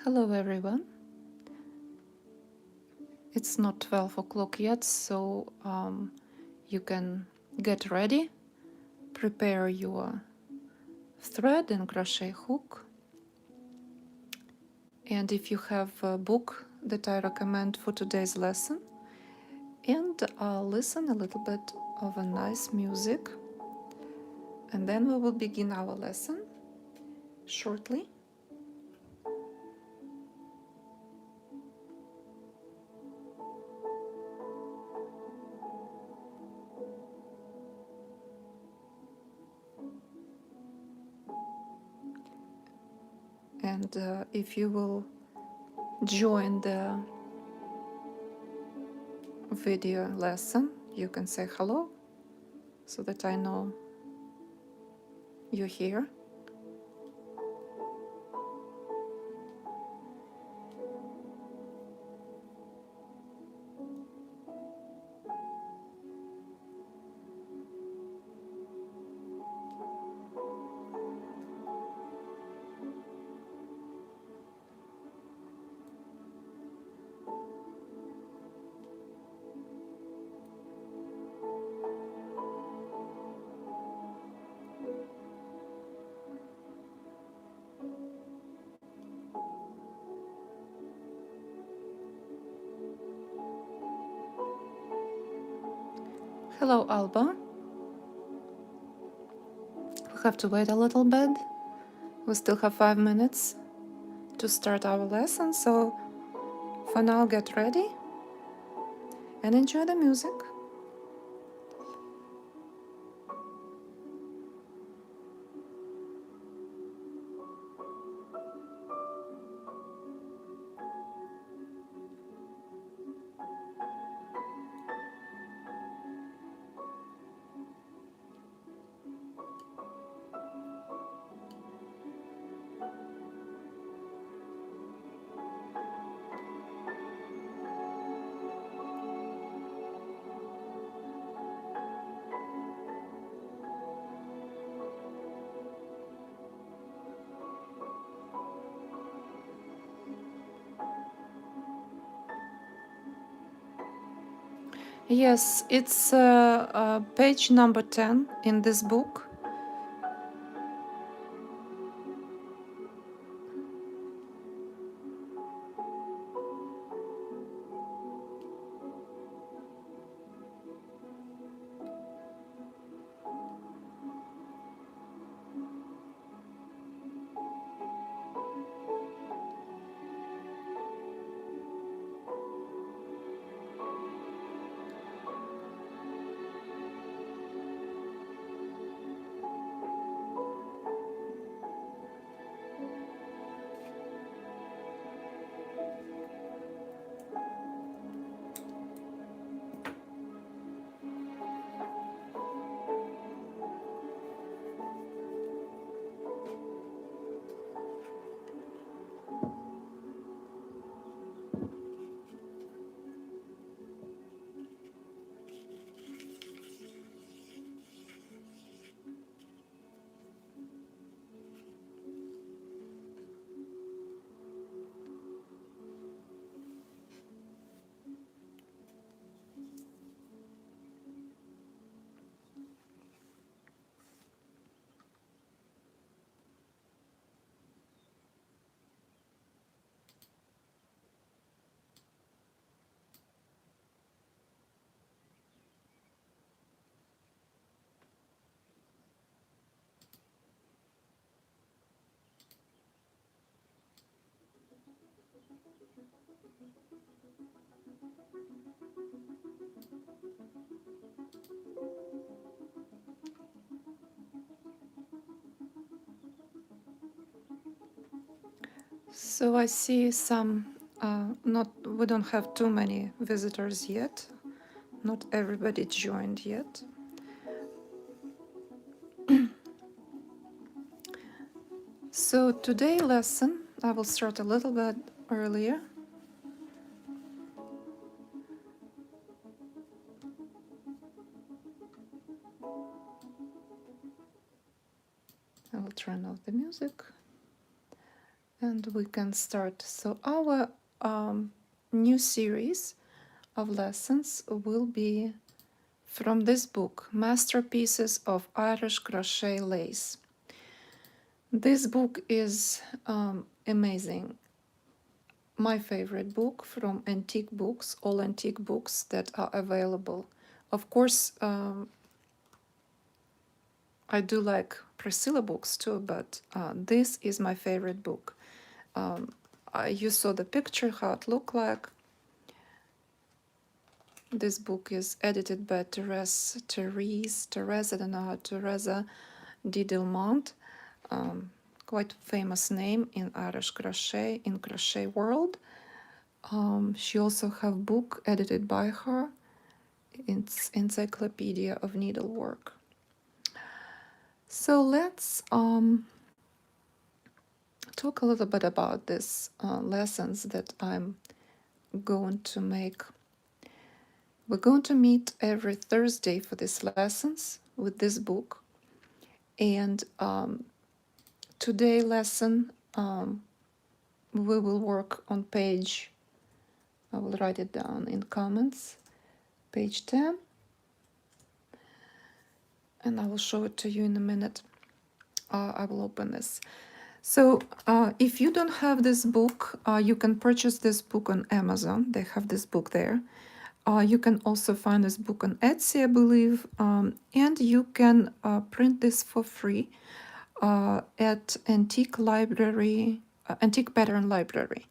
Hello everyone. It's not 12 o'clock yet, so you can get ready, prepare your thread and crochet hook. And if you have a book that I recommend for today's lesson, and listen a little bit of a nice music, and then we will begin our lesson shortly. And if you will join the video lesson, you can say hello so that I know you're here. Hello, Alba. We have to wait a little bit. We still have 5 minutes to start our lesson, so for now, get ready and enjoy the music. Yes, it's page number 10 in this book. So I see some, we don't have too many visitors yet. Not everybody joined yet. So today lesson, I will start a little bit earlier. I will turn off the music. and we can start. So our new series of lessons will be from this book, Masterpieces of Irish Crochet Lace. This book is amazing. My favorite book from antique books, all antique books that are available. Of course, I do like Priscilla books too, but this is my favorite book. You saw the picture, how it looked like. This book is edited by Therese, I don't know how, Teresa Didilmont, quite famous name in Irish crochet, in crochet world. She also have book edited by her. It's Encyclopedia of Needlework. So let's talk a little bit about these lessons that I'm going to make. We're going to meet every Thursday for these lessons with this book. And today lesson, we will work on page, I will write it down in comments, page 10. And I will show it to you in a minute. I will open this. So if you don't have this book, you can purchase this book on Amazon. They have this book there. You can also find this book on Etsy, I believe, and you can print this for free at Antique Library, Antique Pattern Library.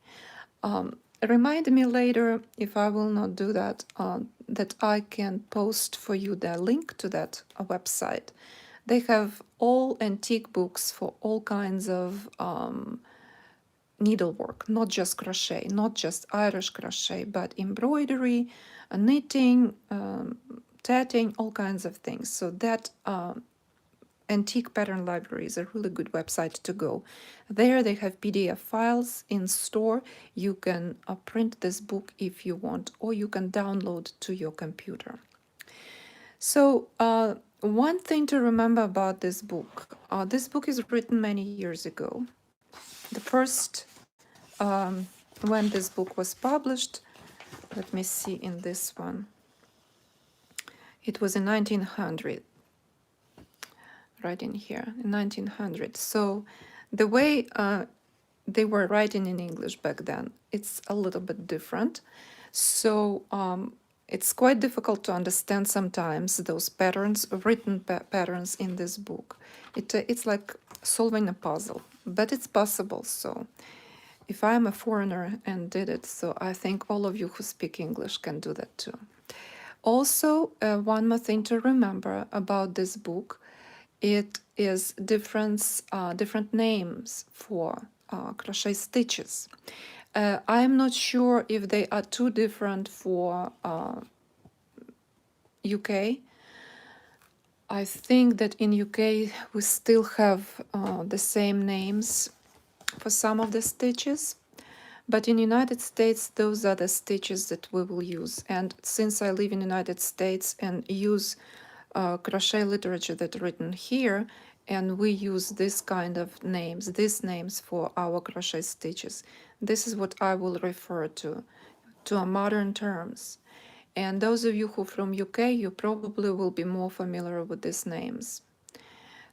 Remind me later, if I will not do that, that I can post for you the link to that website. They have all antique books for all kinds of needlework, not just crochet, not just Irish crochet, but embroidery, knitting, tatting, all kinds of things. So that Antique Pattern Library is a really good website to go. There they have PDF files in store. You can print this book if you want, or you can download to your computer. So one thing to remember about this book is written many years ago. The first, when this book was published, let me see in this one, it was in 1900, right in here, in 1900. So the way they were writing in English back then, it's a little bit different. So it's quite difficult to understand sometimes those patterns, written patterns in this book. It's like solving a puzzle, but it's possible. So if I'm a foreigner and did it, so I think all of you who speak English can do that too. Also, one more thing to remember about this book, it is different names for crochet stitches. I'm not sure if they are too different for UK. I think that in UK we still have the same names for some of the stitches, but in United States those are the stitches that we will use. And since I live in United States and use crochet literature that's written here, and we use this kind of names, these names for our crochet stitches, this is what I will refer to modern terms. And those of you who are from UK, you probably will be more familiar with these names.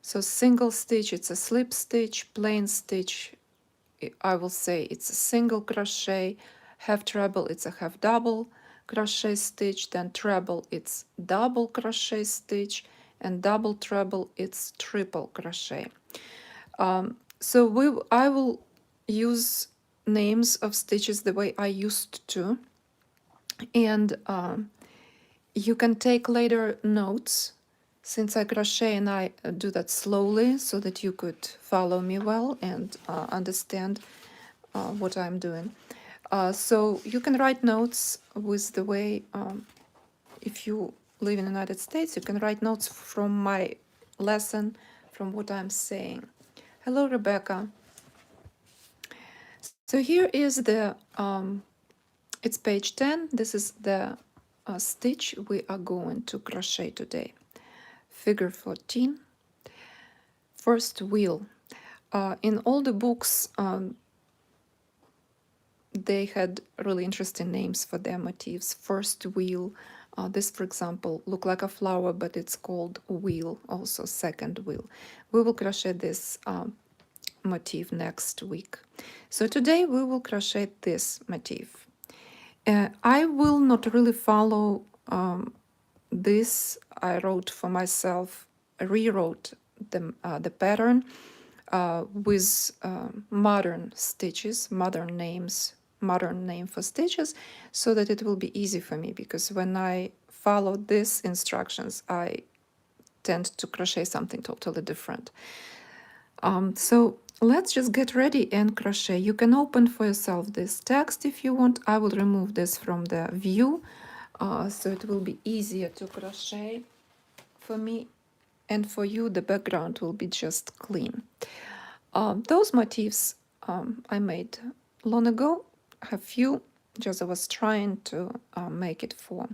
So single stitch, it's a slip stitch. Plain stitch, I will say it's a single crochet. Half treble, it's a half double crochet stitch. Then treble, it's double crochet stitch. And double treble, it's triple crochet. So I will use names of stitches the way I used to. And you can take later notes, since I crochet and I do that slowly so that you could follow me well and understand what I'm doing. So you can write notes with the way, if you live in the United States, you can write notes from my lesson, from what I'm saying. Hello, Rebecca. So here is the, it's page 10. This is the stitch we are going to crochet today. Figure 14, first wheel. In all the books, they had really interesting names for their motifs. First wheel, this for example look like a flower, but it's called wheel. Also second wheel. We will crochet this motif next week. So today we will crochet this motif. I will not really follow this. I wrote for myself, rewrote the pattern with modern stitches, modern names, modern name for stitches, so that it will be easy for me, because when I follow these instructions, I tend to crochet something totally different. So let's just get ready and crochet. You can open for yourself this text if you want. I will remove this from the view, so it will be easier to crochet for me, and for you the background will be just clean. Those motifs I made long ago. I have few, just I was trying to make it for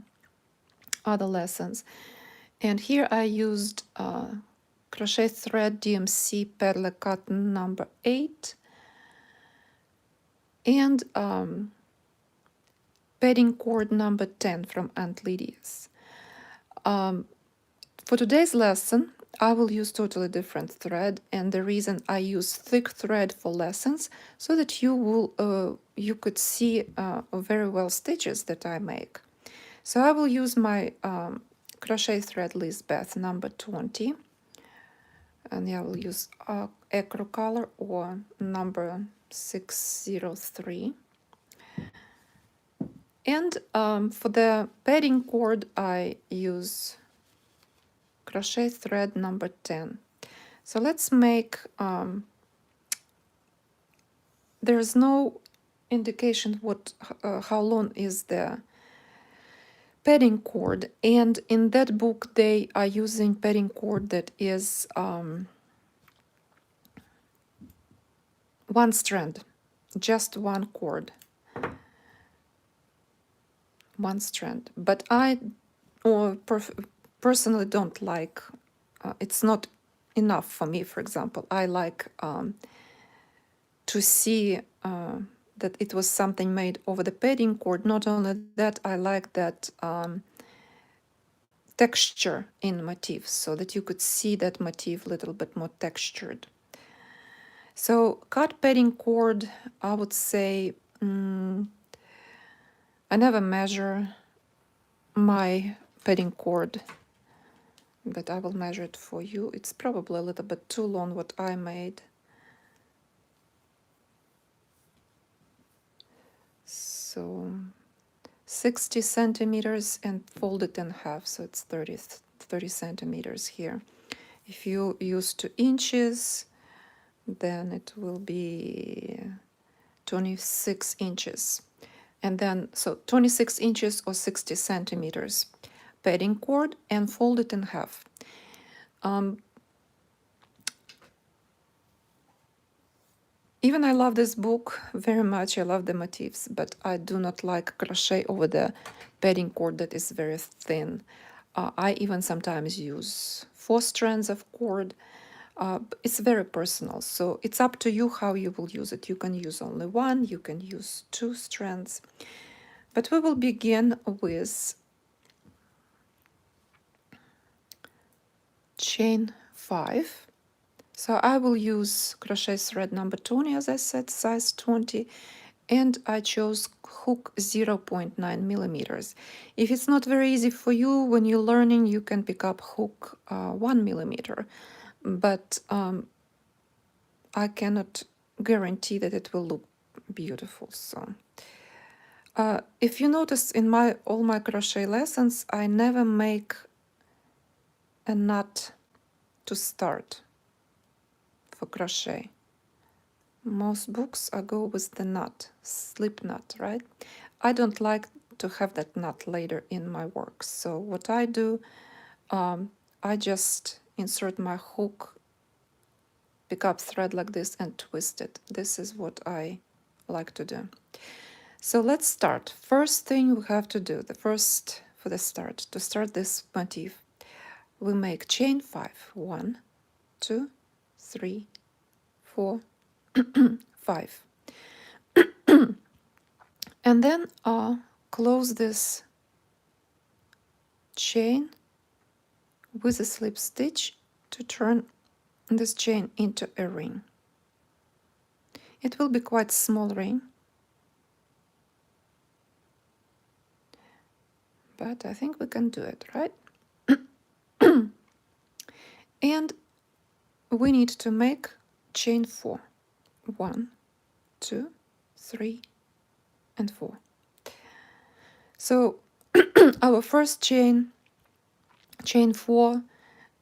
other lessons. And here I used crochet thread DMC pearl cotton number 8 and padding cord number 10 from Aunt Lydia's. For today's lesson, I will use totally different thread, and the reason I use thick thread for lessons, so that you could see very well stitches that I make. So I will use my crochet thread Lisbeth number 20, and I will use acro color or number 603. And for the padding cord, I use crochet thread number 10. So let's make, there's no indication how long is the padding cord, and in that book they are using padding cord that is one strand, just one cord, one strand. But I personally don't like, it's not enough for me. For example, I like to see that it was something made over the padding cord. Not only that, I like that texture in motifs, so that you could see that motif a little bit more textured. So cut padding cord, I would say, I never measure my padding cord, but I will measure it for you. It's probably a little bit too long what I made. So 60 centimeters and fold it in half, so it's 30 centimeters here. If you use 2 inches, then it will be 26 inches. And then, so 26 inches or 60 centimeters padding cord, and fold it in half. Even I love this book very much. I love the motifs, but I do not like crochet over the padding cord that is very thin. I even sometimes use 4 strands of cord. It's very personal, so it's up to you how you will use it. You can use only 1, you can use 2 strands. But we will begin with chain 5. So I will use crochet thread number 20, as I said, size 20, and I chose hook 0.9 millimeters. If it's not very easy for you when you're learning, you can pick up hook 1 millimeter, but I cannot guarantee that it will look beautiful. So if you notice in all my crochet lessons, I never make a knot to start for crochet. Most books I go with the knot, slip knot, right? I don't like to have that knot later in my work. So what I do, I just insert my hook, pick up thread like this and twist it. This is what I like to do. So let's start. First thing we have to do, to start this motif, we make chain 5. 1, 2, 3, 4, 5. And then close this chain with a slip stitch to turn this chain into a ring. It will be quite small ring, but I think we can do it, right? And we need to make chain 4. 1, 2, 3, and 4. So our first chain 4,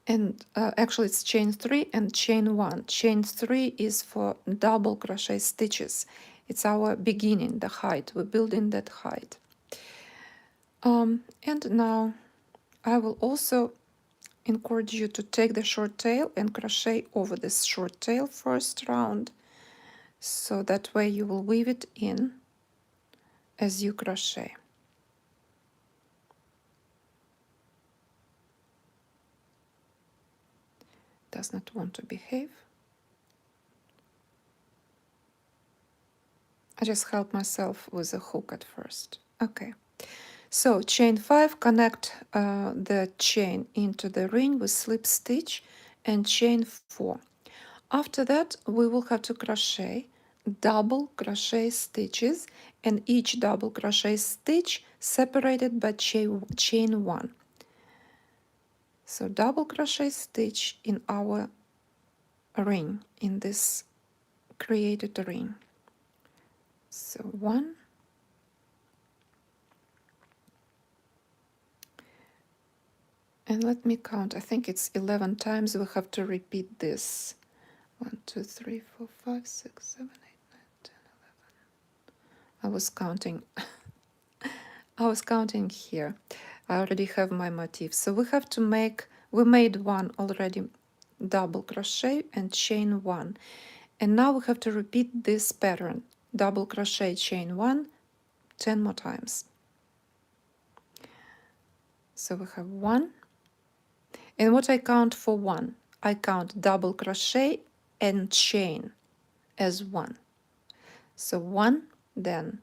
and actually it's chain 3 and chain 1. Chain 3 is for double crochet stitches. It's our beginning, the height. We're building that height. And now I will also encourage you to take the short tail and crochet over this short tail first round, so that way you will weave it in as you crochet. Does not want to behave. I just help myself with a hook at first. Okay, so chain 5, connect the chain into the ring with slip stitch, and chain 4. After that we will have to crochet double crochet stitches, and each double crochet stitch separated by chain 1. So double crochet stitch in our ring, in this created ring. So 1, and let me count, I think it's 11 times we have to repeat this. 1, 2, 3, 4, 5, 6, 7, 8, 9, 10, 11. I was counting. I was counting here. I already have my motif. So we have to we made one already, double crochet and chain 1. And now we have to repeat this pattern, double crochet, chain 1, 10 more times. So we have 1. And what I count for 1? I count double crochet and chain as 1. So 1, then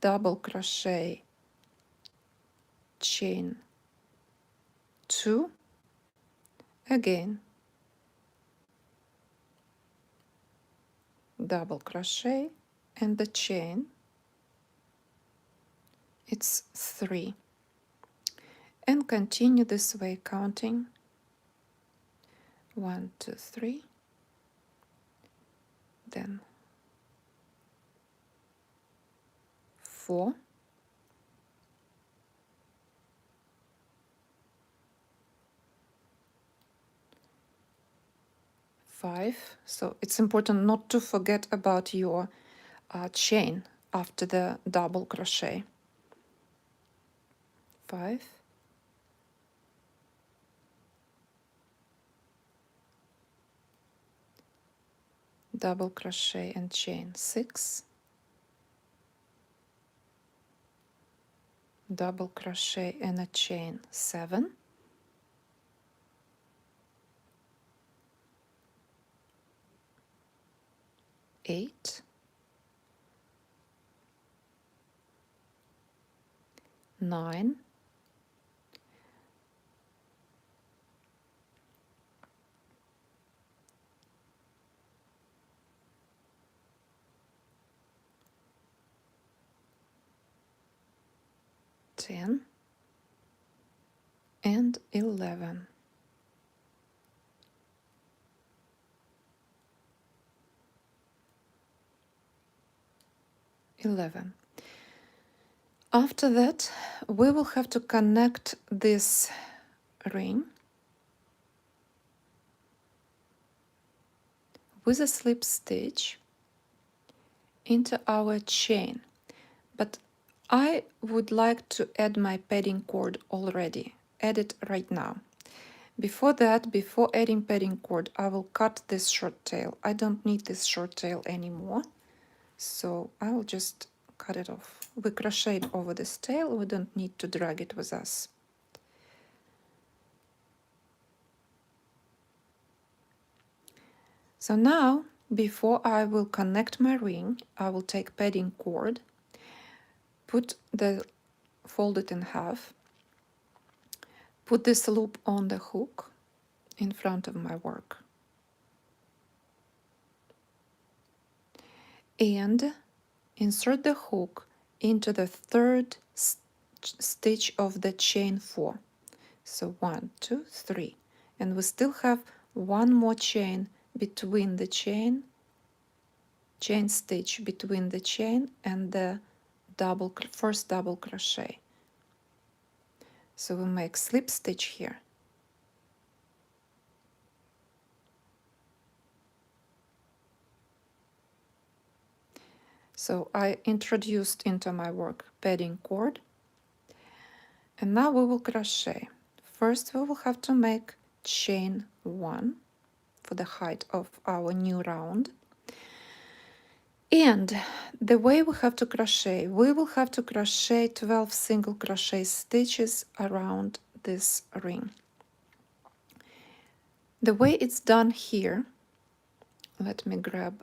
double crochet, chain 2, again double crochet and the chain, it's 3, and continue this way, counting 1, 2, 3, then 4, 5. So it's important not to forget about your chain after the double crochet. 5, double crochet and chain 6, double crochet and a chain 7, eight, 9, 10, and 11. 11. After that, we will have to connect this ring with a slip stitch into our chain. But I would like to add my padding cord already. Add it right now. Before that, before adding padding cord, I will cut this short tail. I don't need this short tail anymore, so I will just cut it off. We crocheted over this tail, we don't need to drag it with us. So now Before I will connect my ring, I will take padding cord, fold it in half, put this loop on the hook in front of my work, and insert the hook into the third stitch of the chain 4. So 1, 2, 3, and we still have one more chain between the chain stitch between the chain and the first double crochet. So we make slip stitch here. So I introduced into my work padding cord, and now we will crochet. First we will have to make chain 1 for the height of our new round. And the way we have to crochet, we will have to crochet 12 single crochet stitches around this ring. The way it's done here, let me grab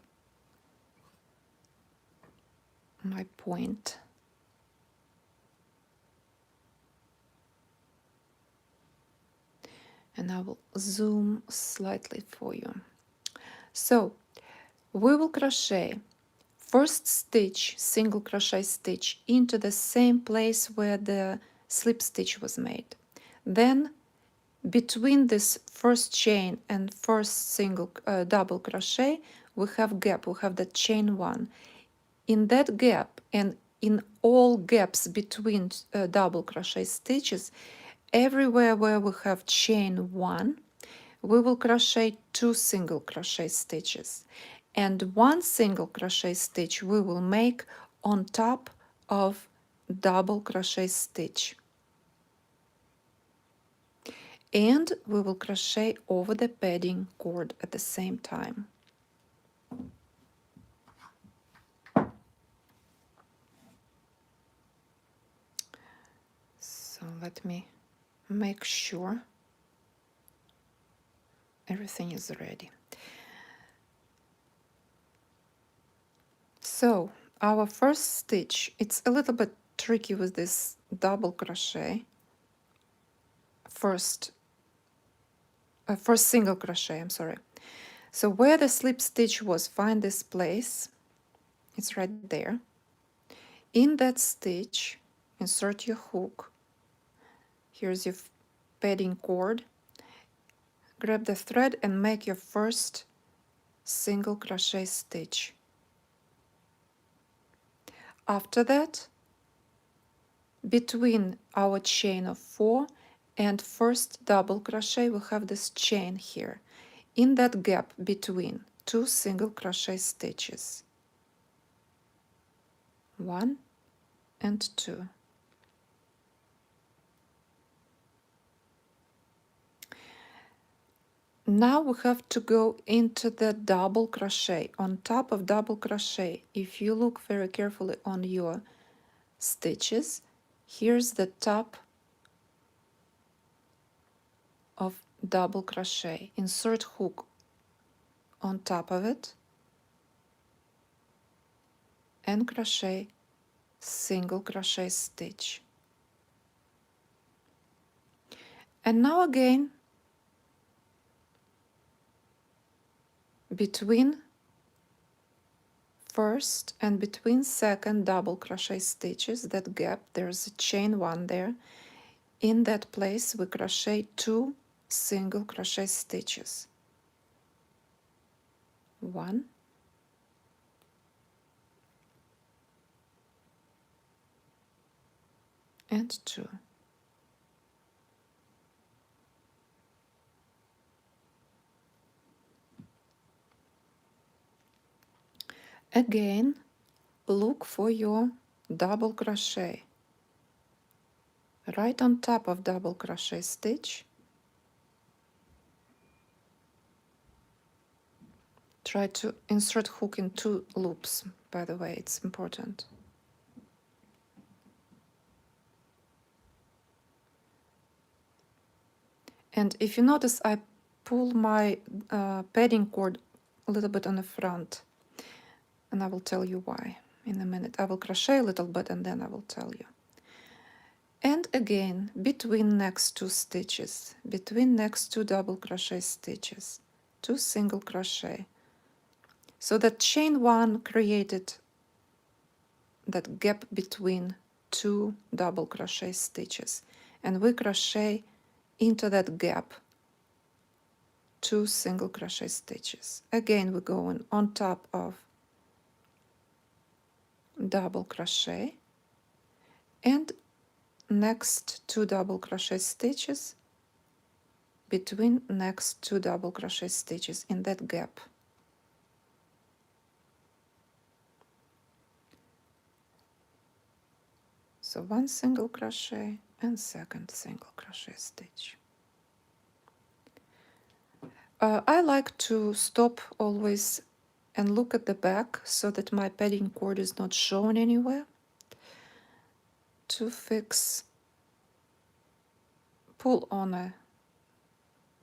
my point. And I will zoom slightly for you. So we will crochet first stitch, single crochet stitch, into the same place where the slip stitch was made. Then between this first chain and first single double crochet, we have gap, we have the chain 1. In that gap and in all gaps between double crochet stitches, everywhere where we have chain 1, we will crochet 2 single crochet stitches, and 1 single crochet stitch we will make on top of double crochet stitch, and we will crochet over the padding cord at the same time. So let me make sure everything is ready. So our first stitch, it's a little bit tricky with this double crochet. First single crochet, I'm sorry. So where the slip stitch was, find this place. It's right there. In that stitch, insert your hook. Here's your padding cord. Grab the thread and make your first single crochet stitch. After that, between our chain of 4 and first double crochet, we have this chain here. In that gap between 2 single crochet stitches, 1 and 2. Now we have to go into the double crochet. On top of double crochet, if you look very carefully on your stitches, here's the top of double crochet. Insert hook on top of it and crochet single crochet stitch. And now again, between first and between second double crochet stitches, that gap, there's a chain 1 there. In that place we crochet 2 single crochet stitches, 1 and 2. Again, look for your double crochet. Right on top of double crochet stitch, try to insert hook in 2 loops, by the way, it's important. And if you notice, I pull my padding cord a little bit on the front, and I will tell you why in a minute. I will crochet a little bit and then I will tell you. And again, between next two stitches, between next two double crochet stitches, 2 single crochet. So that chain 1 created that gap between 2 double crochet stitches, and we crochet into that gap 2 single crochet stitches. Again, we're going on top of double crochet, and next 2 double crochet stitches between next 2 double crochet stitches in that gap. So 1 single crochet and second single crochet stitch. I like to stop always and look at the back so that my padding cord is not shown anywhere. To fix, pull on a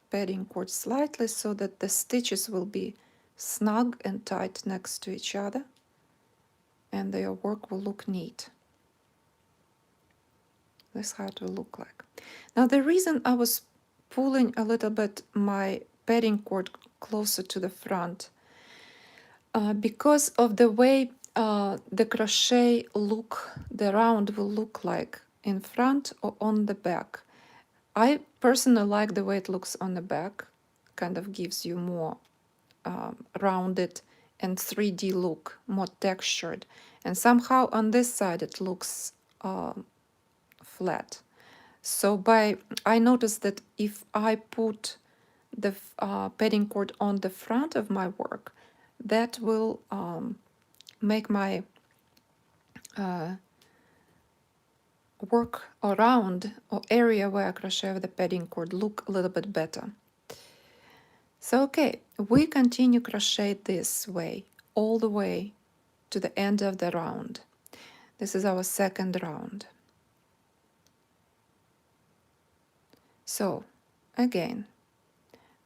padding cord slightly so that the stitches will be snug and tight next to each other, and your work will look neat. That's how it will look like. Now the reason I was pulling a little bit my padding cord closer to the front, because of the way the crochet look, the round will look like in front or on the back. I personally like the way it looks on the back, kind of gives you more rounded and 3D look, more textured. And somehow on this side it looks flat. So I noticed that if I put the padding cord on the front of my work, that will make my work around or area where I crochet with the padding cord look a little bit better. So okay, we continue crochet this way all the way to the end of the round. This is our second round. So again,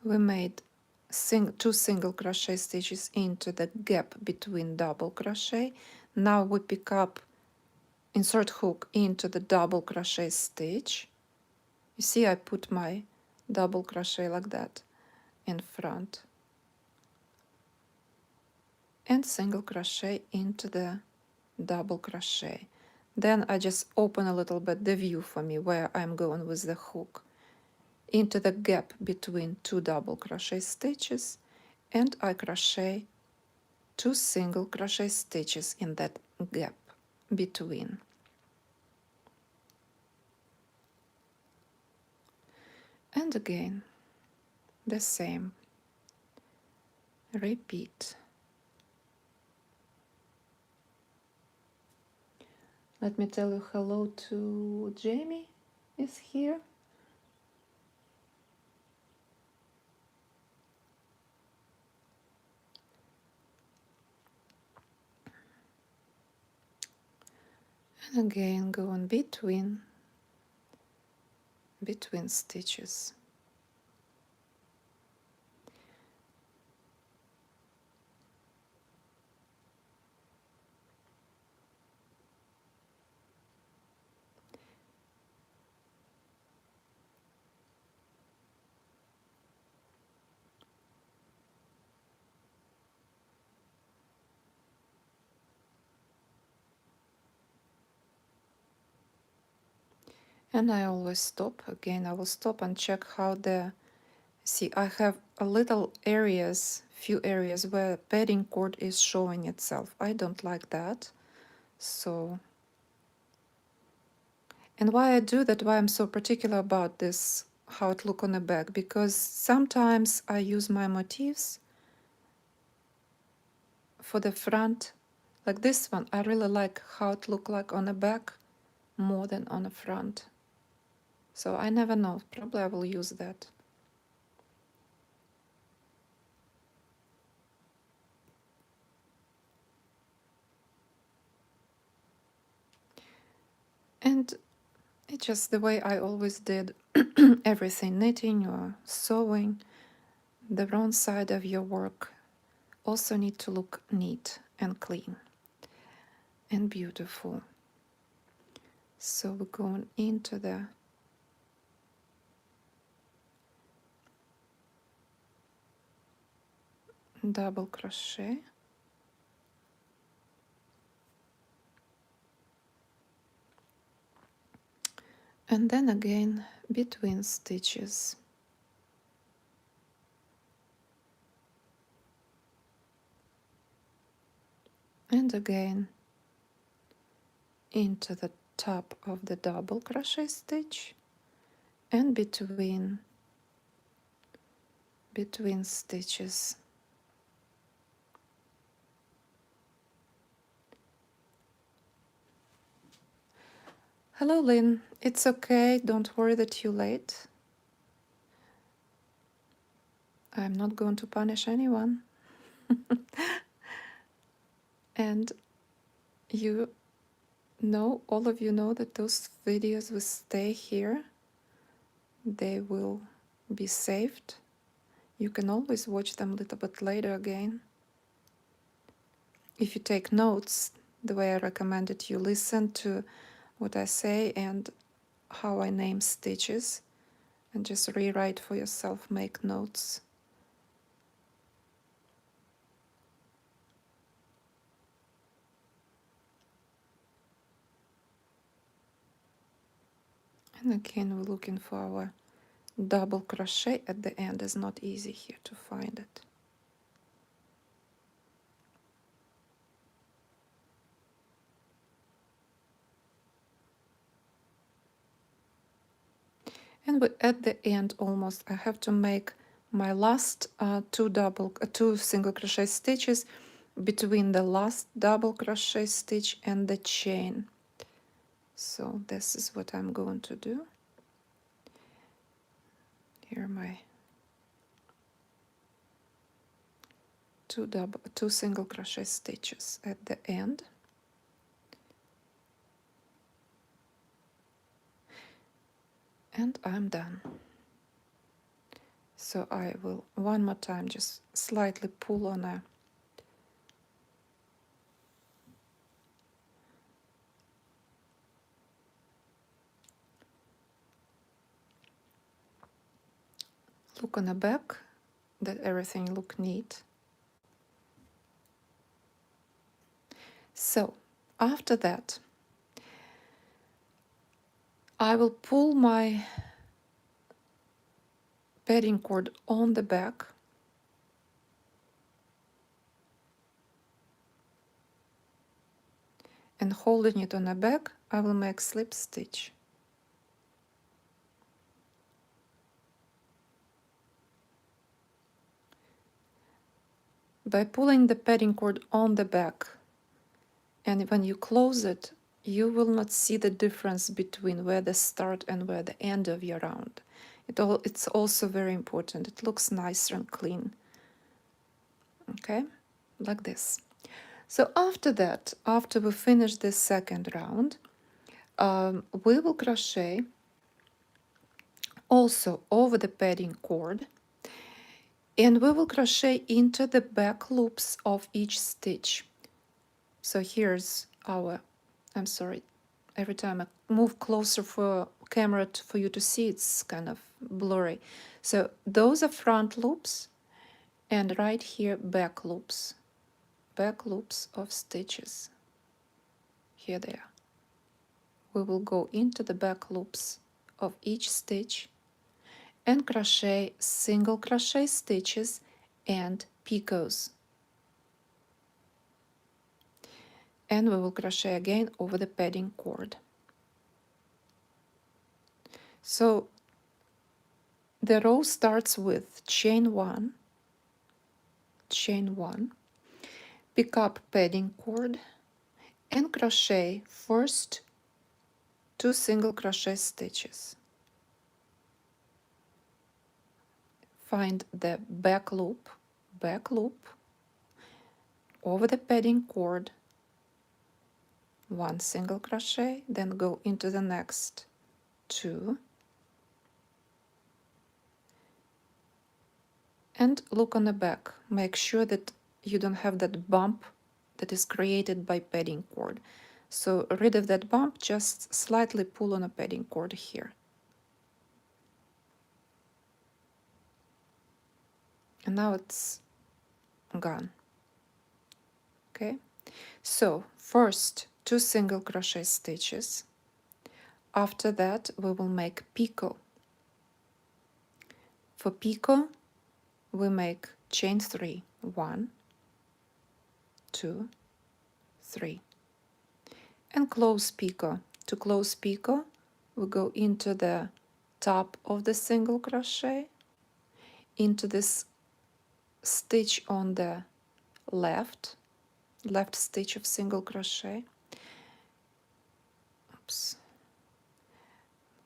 we made 2 single crochet stitches into the gap between double crochet. Now we pick up, insert hook into the double crochet stitch. You see I put my double crochet like that in front, and single crochet into the double crochet. Then I just open a little bit the view for me where I'm going with the hook into the gap between 2 double crochet stitches, and I crochet 2 single crochet stitches in that gap between. And again the same, repeat. Let me tell you hello to Jamie is here. And again go on between stitches. And I always stop. Again, I will stop and check how see, I have a little areas, few areas where padding cord is showing itself. I don't like that. So, and why I do that, why I'm so particular about this, how it look on the back, because sometimes I use my motifs for the front, like this one. I really like how it look like on the back more than on the front. So I never know, probably I will use that. And it's just the way I always did everything, knitting or sewing, the wrong side of your work also need to look neat and clean and beautiful. So we're going into the double crochet, and then again between stitches. And again into the top of the double crochet stitch and between stitches. Hello Lynn, it's okay, don't worry that you're late. I'm not going to punish anyone. And you know, all of you know that those videos will stay here. They will be saved. You can always watch them a little bit later again. If you take notes, the way I recommended, you listen to what I say and how I name stitches, and just rewrite for yourself, make notes. And again, we're looking for our double crochet at the end. It's not easy here to find it. And we're at the end almost. I have to make my last two single crochet stitches between the last double crochet stitch and the chain. So this is what I'm going to do. Here are my two single crochet stitches at the end. And I'm done. So I will one more time just slightly pull on a look on the back, that everything look neat. So after that, I will pull my padding cord on the back and holding it on the back, I will make slip stitch. By pulling the padding cord on the back, and when you close it, you will not see the difference between where the start and where the end of your round. It's also very important. It looks nicer and clean. Okay, like this. So after that, after we finish this second round, we will crochet also over the padding cord, and we will crochet into the back loops of each stitch. So here's our, I'm sorry, every time I move closer for camera for you to see, it's kind of blurry. So those are front loops, and right here back loops of stitches. Here they are. We will go into the back loops of each stitch and crochet single crochet stitches and picots. And we will crochet again over the padding cord. So the row starts with chain one, pick up padding cord and crochet first two single crochet stitches. Find the back loop over the padding cord, one single crochet, then go into the next two, and look on the back. Make sure that you don't have that bump that is created by padding cord. So rid of that bump, just slightly pull on a padding cord here. And now it's gone. Okay, so first 2 single crochet stitches. After that we will make picot. For picot we make chain 3, 1, 2, 3, and close picot. To close picot we go into the top of the single crochet, into this stitch on the left stitch of single crochet. Oops.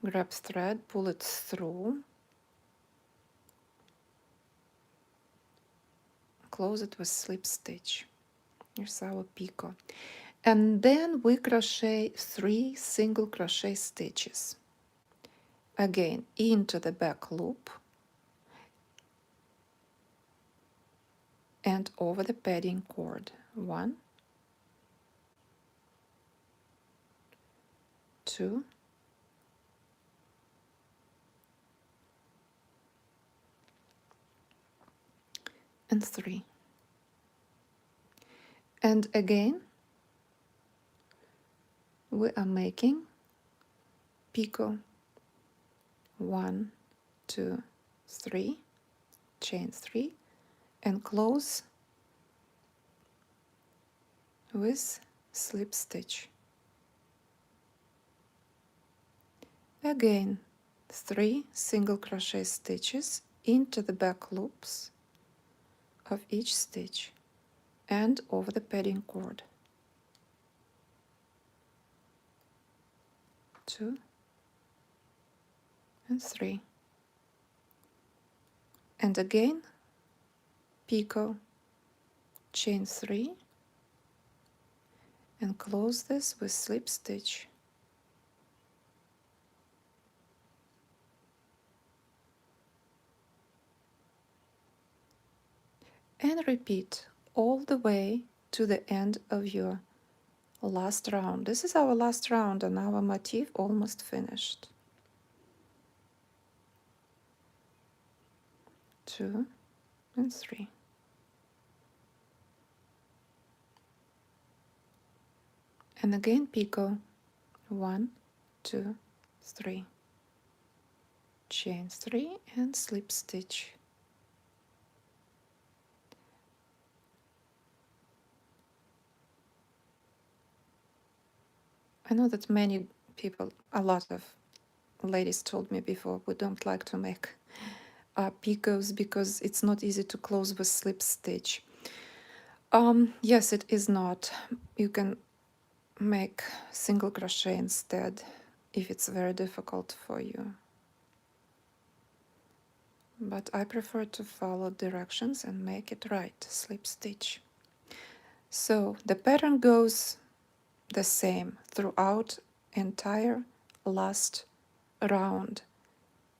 Grab thread, pull it through, close it with slip stitch. Here's our picot. And then we crochet 3 single crochet stitches. Again, into the back loop and over the padding cord. 1, 2, and 3. And again, we are making picot. 1, 2, 3, chain 3, and close with slip stitch. Again, 3 single crochet stitches into the back loops of each stitch and over the padding cord. 2 and 3. And again, picot, chain 3, and close this with slip stitch. And repeat all the way to the end of your last round. This is our last round and our motif almost finished. 2 and 3. And again picot. 1, 2, 3. Chain 3 and slip stitch. I know that many people, a lot of ladies told me before, we don't like to make picots because it's not easy to close with slip stitch. Yes, it is not. You can make single crochet instead if it's very difficult for you. But I prefer to follow directions and make it right, slip stitch. So the pattern goes the same throughout entire last round.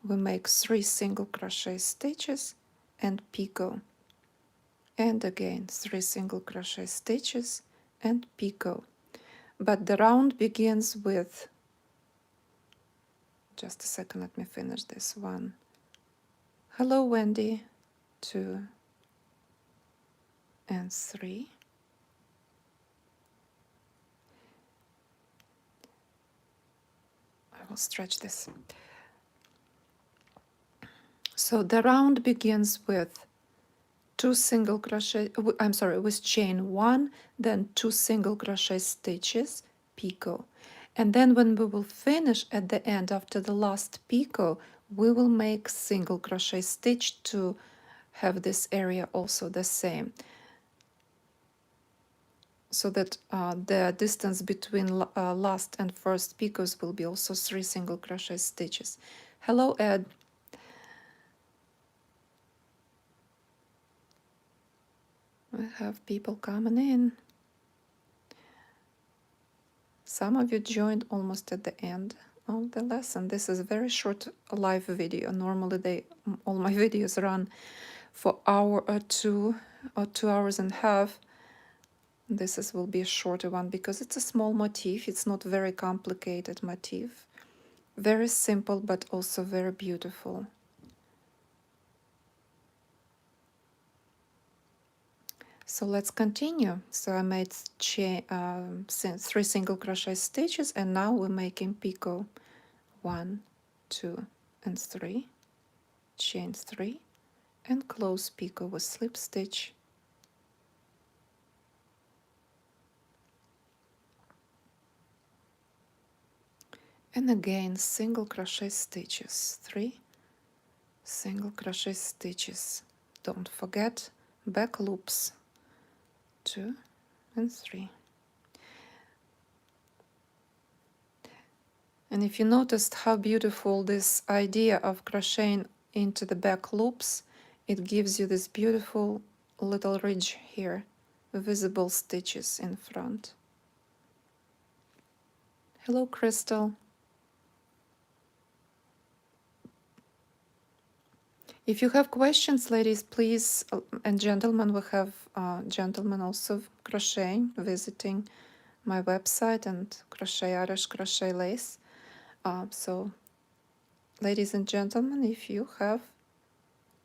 We make 3 single crochet stitches and picot, and again 3 single crochet stitches and picot. But the round begins with, just a second, let me finish this one. Hello Wendy, 2 and 3. I will stretch this. So the round begins with 2 single crochet, with chain 1, then 2 single crochet stitches, picot. And then when we will finish at the end, after the last picot, we will make single crochet stitch to have this area also the same, so that the distance between last and first picots will be also 3 single crochet stitches. Hello Ed. We have people coming in. Some of you joined almost at the end of the lesson. This is a very short live video. Normally all my videos run for hour or two or 2 hours and a half. Will be a shorter one because it's a small motif. It's not very complicated motif. Very simple, but also very beautiful. So let's continue. So I made 3 single crochet stitches, and now we're making picot 1, 2, and 3, chain 3, and close picot with slip stitch. And again, single crochet stitches, 3 single crochet stitches. Don't forget back loops, 2 and 3. And if you noticed how beautiful this idea of crocheting into the back loops, it gives you this beautiful little ridge here, visible stitches in front. Hello, Crystal. If you have questions, ladies, please, and gentlemen, we have gentlemen also crocheting, visiting my website and Crochet Irish Crochet Lace. So, ladies and gentlemen, if you have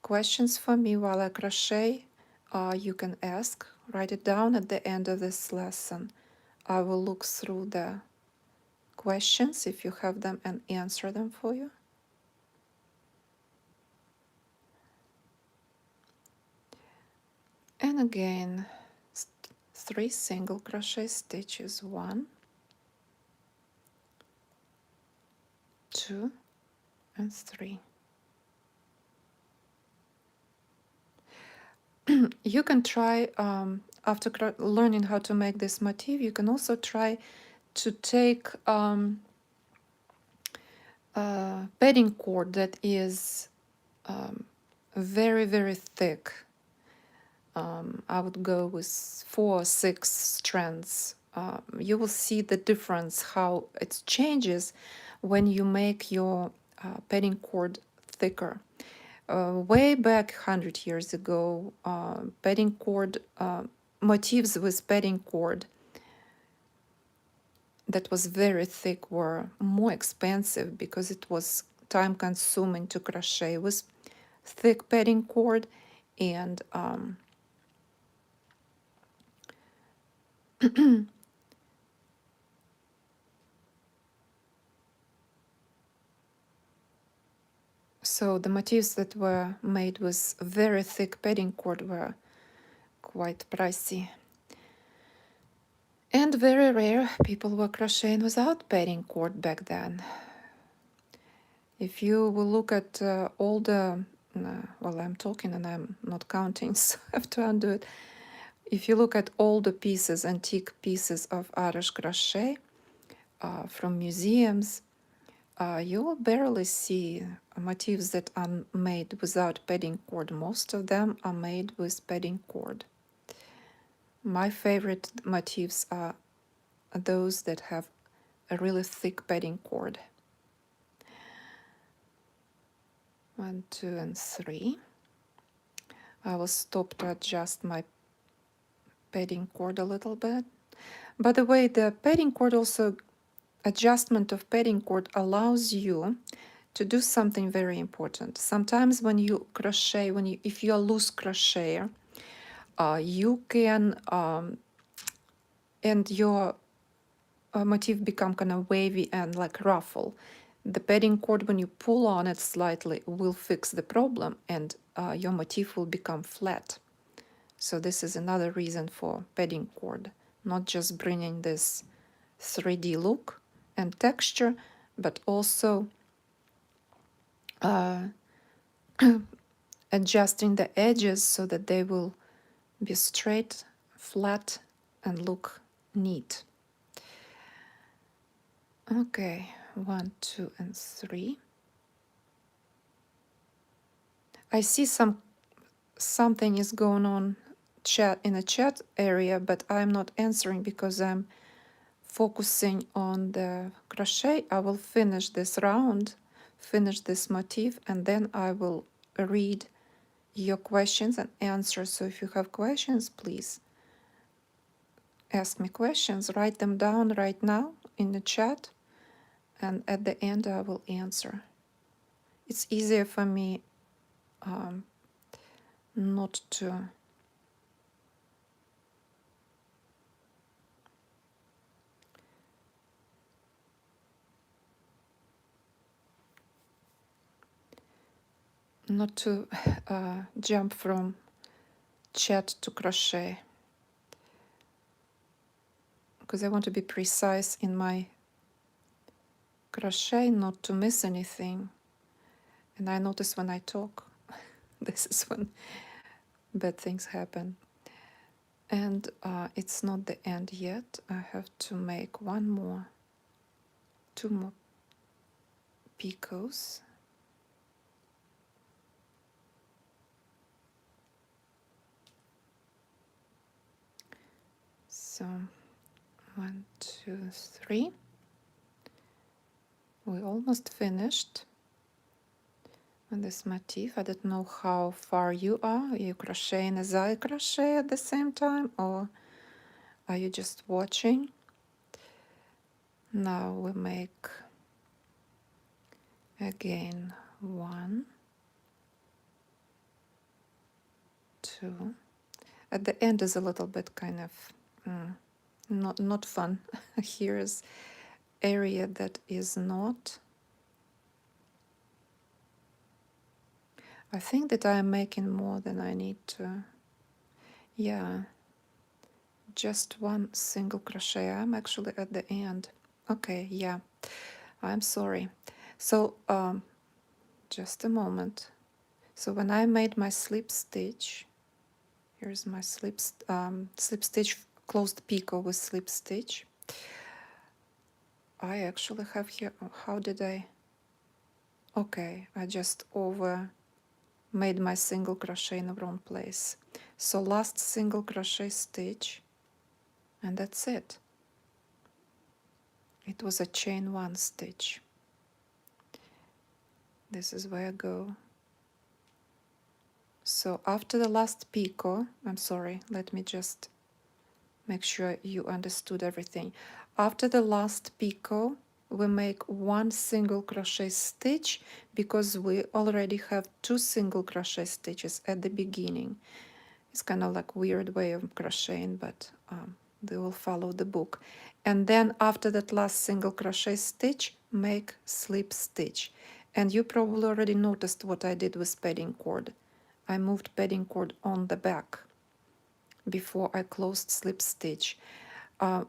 questions for me while I crochet, you can ask. Write it down at the end of this lesson. I will look through the questions if you have them and answer them for you. And again, 3 single crochet stitches, 1, 2, and 3. You can try, after learning how to make this motif, you can also try to take padding cord that is very, very thick. I would go with 4 or 6 strands. You will see the difference, how it changes when you make your padding cord thicker. Way back 100 years ago, padding cord, motifs with padding cord that was very thick were more expensive because it was time consuming to crochet with thick padding cord, and so the motifs that were made with very thick padding cord were quite pricey. And very rare people were crocheting without padding cord back then. If you will look at all the, well, I'm talking and I'm not counting, so I have to undo it. If you look at all the pieces, antique pieces of Irish crochet from museums, you will barely see motifs that are made without padding cord. Most of them are made with padding cord. My favorite motifs are those that have a really thick padding cord. 1, 2, and 3. I will stop to adjust my padding cord a little bit. By the way, the padding cord also, adjustment of padding cord allows you to do something very important. Sometimes when you crochet, if you are loose crocheter, you can, and your motif become kind of wavy and like ruffle. The padding cord, when you pull on it slightly, will fix the problem, and your motif will become flat. So this is another reason for padding cord, not just bringing this 3D look and texture, but also adjusting the edges so that they will be straight, flat, and look neat. Okay, 1, 2, and 3. I see something is going on in the chat area, but I'm not answering because I'm focusing on the crochet. I will finish this round, finish this motif, and then I will read your questions and answers. So if you have questions, please ask me questions, write them down right now in the chat, and at the end I will answer. It's easier for me um, not to jump from chat to crochet, because I want to be precise in my crochet, not to miss anything. And I notice when I talk, this is when bad things happen. And it's not the end yet. I have to make two more picots. So 1, 2, 3. We almost finished with this motif. I don't know how far you are. Are you crocheting as I crochet at the same time, or are you just watching? Now we make again 1, 2. At the end is a little bit kind of not fun. Here is area that is not. I think that I am making more than I need to. Yeah, just one single crochet. I'm actually at the end. Okay, yeah, I'm sorry. So just a moment. So when I made my slip stitch, here's my slip stitch, closed picot with slip stitch. I actually have here, how did I? Okay, I just made my single crochet in the wrong place. So last single crochet stitch, and that's it. It was a chain 1 stitch. This is where I go. So after the last picot, I'm sorry, let me just make sure you understood everything. After the last picot, we make 1 single crochet stitch, because we already have 2 single crochet stitches at the beginning. It's kind of like weird way of crocheting, but they will follow the book. And then after that last single crochet stitch, make slip stitch. And you probably already noticed what I did with padding cord. I moved padding cord on the back before I closed slip stitch.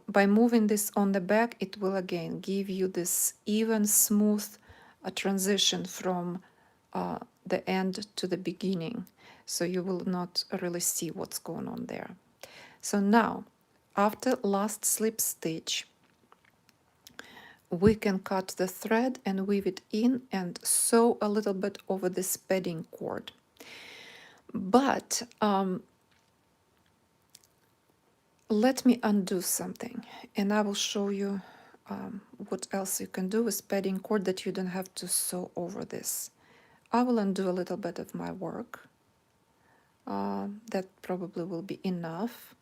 By moving this on the back, it will again give you this even smooth transition from the end to the beginning. So you will not really see what's going on there. So now, after last slip stitch, we can cut the thread and weave it in and sew a little bit over this padding cord. But let me undo something, and I will show you what else you can do with padding cord that you don't have to sew over this. I will undo a little bit of my work. That probably will be enough.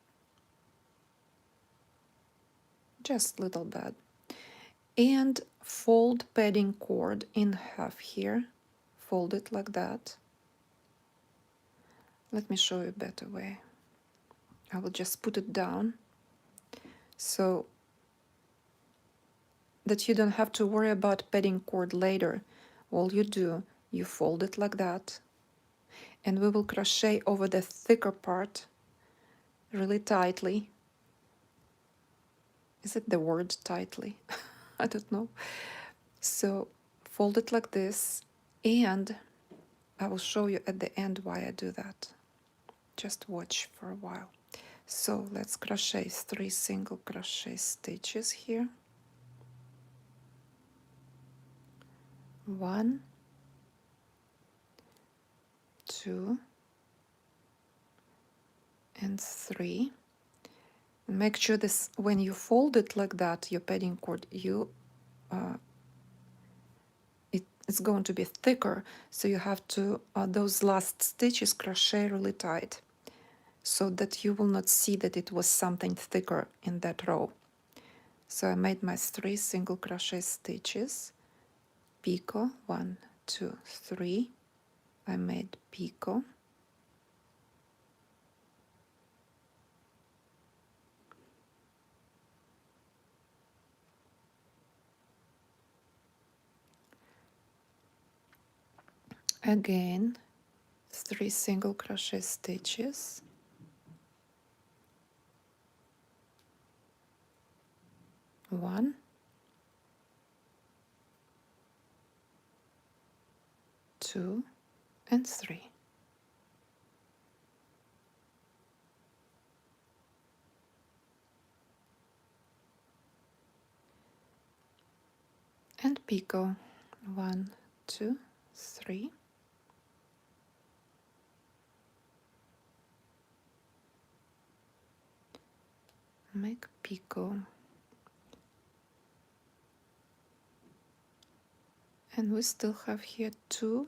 Just a little bit. And fold padding cord in half here. Fold it like that. Let me show you a better way. I will just put it down so that you don't have to worry about padding cord later. All you do, you fold it like that, and we will crochet over the thicker part really tightly. Is it the word tightly? I don't know. So fold it like this, and I will show you at the end why I do that. Just watch for a while. So let's crochet 3 single crochet stitches here. 1, 2, and 3. Make sure this, when you fold it like that, your padding cord, it's going to be thicker, so you have to those last stitches crochet really tight so that you will not see that it was something thicker in that row. So I made my 3 single crochet stitches, picot, 1, 2, 3. I made picot, again 3 single crochet stitches, 1, 2, and 3. And picot, 1, 2, 3. Make picot, and we still have here 2.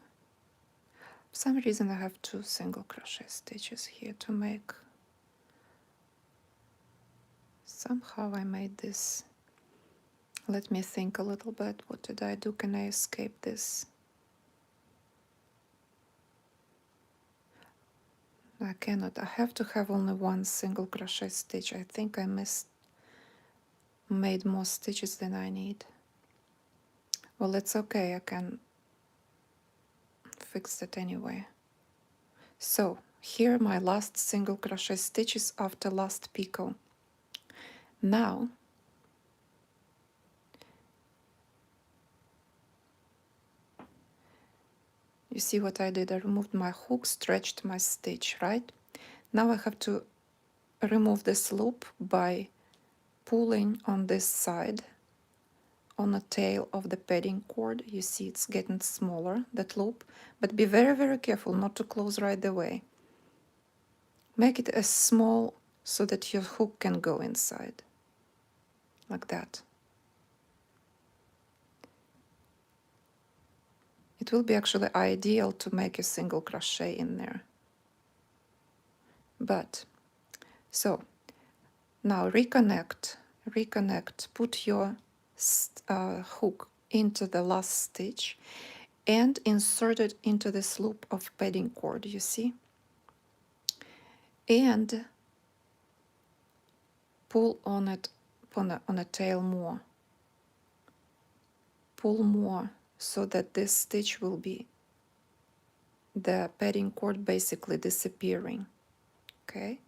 For some reason I have 2 single crochet stitches here to make. Somehow I made this. Let me think a little bit. What did I do? Can I escape this? I cannot. I have to have only 1 single crochet stitch. I think I made more stitches than I need. Well, it's okay. I can fix it anyway. So here my last single crochet stitches after last picot. Now you see what I did? I removed my hook, stretched my stitch, right? Now I have to remove this loop by pulling on this side on the tail of the padding cord. You see it's getting smaller, that loop, but be very, very careful not to close right away. Make it as small so that your hook can go inside, like that. It will be actually ideal to make a single crochet in there. But, so, now reconnect, put your hook into the last stitch and insert it into this loop of padding cord, you see? And pull on it on a tail more. Pull more so that this stitch will be the padding cord basically disappearing. Okay?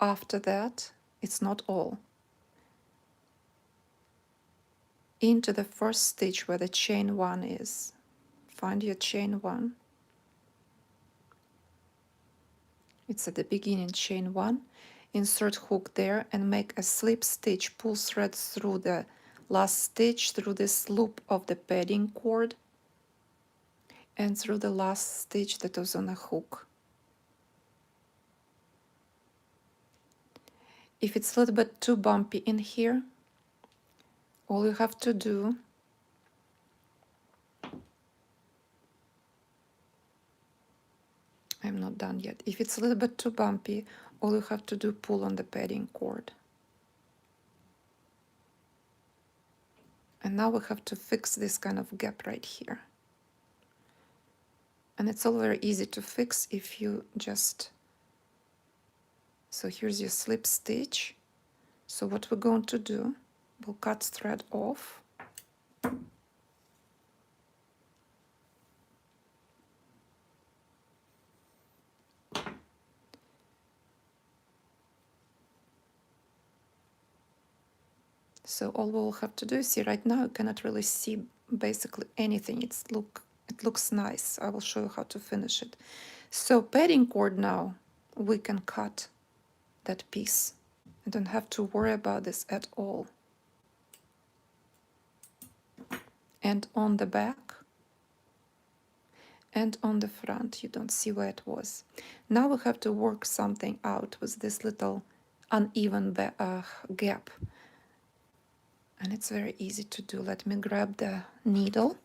After that, it's not all. Into the first stitch where the chain 1 is. Find your chain 1. It's at the beginning, chain 1. Insert hook there and make a slip stitch. Pull thread through the last stitch, through this loop of the padding cord, and through the last stitch that was on a hook. If it's a little bit too bumpy in here, all you have to do I'm not done yet. If it's a little bit too bumpy, all you have to do pull on the padding cord. And now we have to fix this kind of gap right here. And it's all very easy to fix if you just... So here's your slip stitch. So what we're going to do, we'll cut thread off. So all we'll have to do is see right now you cannot really see basically anything. It looks nice. I will show you how to finish it. So padding cord now, we can cut that piece. I don't have to worry about this at all. And on the back and on the front, you don't see where it was. Now we have to work something out with this little uneven gap. And it's very easy to do. Let me grab the needle.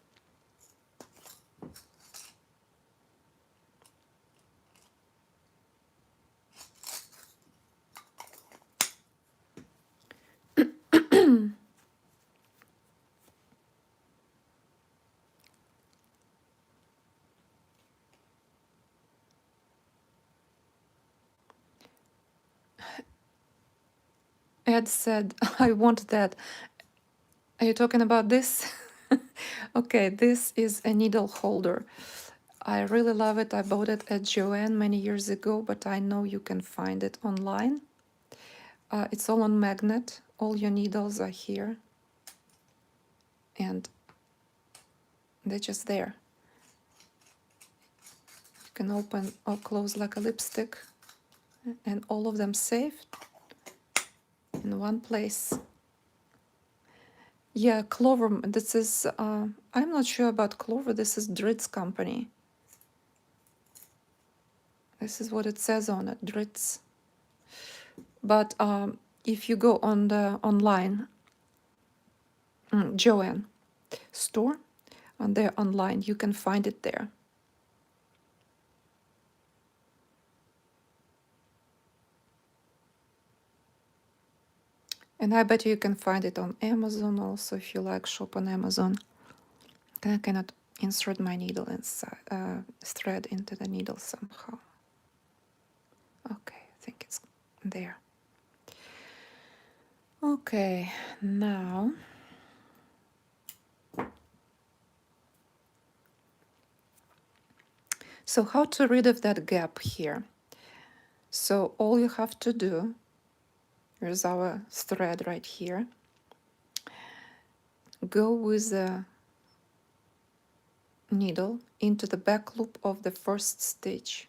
Ed said, I want that. Are you talking about this? Okay, this is a needle holder. I really love it. I bought it at Joann many years ago, but I know you can find it online. It's all on magnet. All your needles are here, and they're just there. You can open or close like a lipstick, and all of them saved in one place. Yeah, Clover, this is, I'm not sure about Clover. This is Dritz company. This is what it says on it, Dritz. But if you go on the online, Joann store, on their online, you can find it there. And I bet you can find it on Amazon also if you like shop on Amazon. Then I cannot insert my needle inside, thread into the needle somehow. Okay, I think it's there. Okay, now so how to rid of that gap here? So all you have to do, here's our thread right here. Go with the needle into the back loop of the first stitch.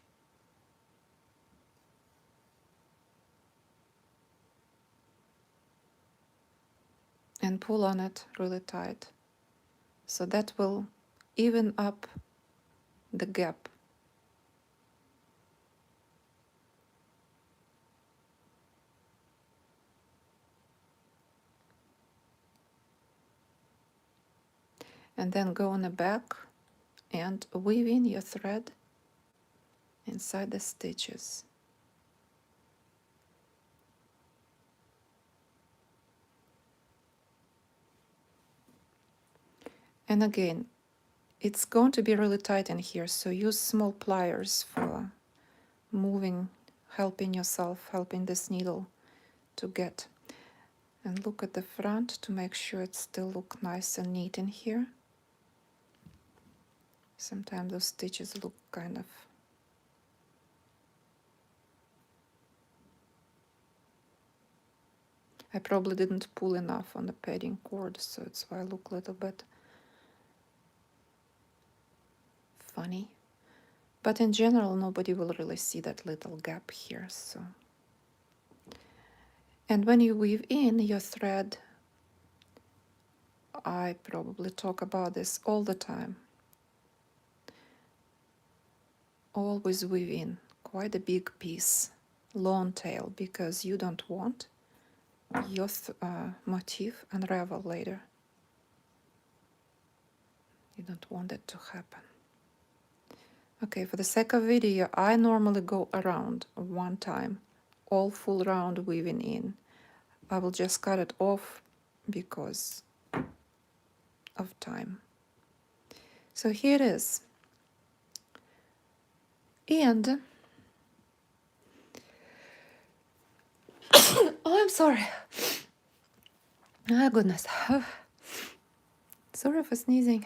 And pull on it really tight. So that will even up the gap. And then go on the back and weave in your thread inside the stitches. And again, it's going to be really tight in here, so use small pliers for moving, helping yourself, helping this needle to get. And look at the front to make sure it still look nice and neat in here. Sometimes those stitches look kind of I probably didn't pull enough on the padding cord, so it's why I look a little bit funny. But in general, nobody will really see that little gap here, so. And when you weave in your thread, I probably talk about this all the time. Always weave in quite a big piece, long tail, because you don't want your motif unravel later. You don't want that to happen. Okay, for the sake of video, I normally go around one time, all full round weaving in. I will just cut it off because of time. So here it is. And, oh, I'm sorry. Ah, goodness. Sorry for sneezing.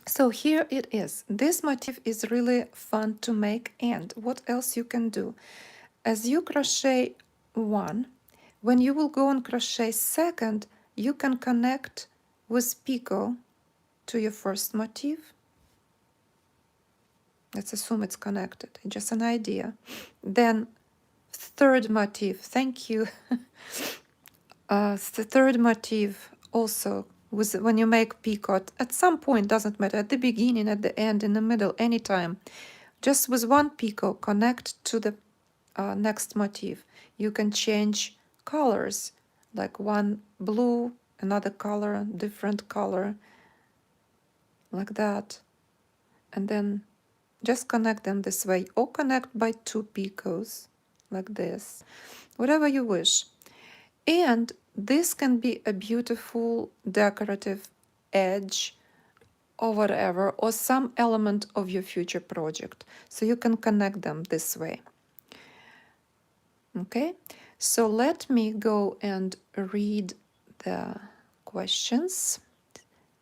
So here it is. This motif is really fun to make, and what else you can do? As you crochet one, when you will go and crochet second, you can connect with picot to your first motif. Let's assume it's connected, just an idea. Then third motif, thank you. The third motif also, when you make picot, at some point, doesn't matter, at the beginning, at the end, in the middle, anytime, just with one picot, connect to the next motif. You can change colors, like one blue, another color, different color, like that. And then just connect them this way, or connect by two picots, like this, whatever you wish. And this can be a beautiful decorative edge or whatever, or some element of your future project. So you can connect them this way. Okay, So let me go and read the questions.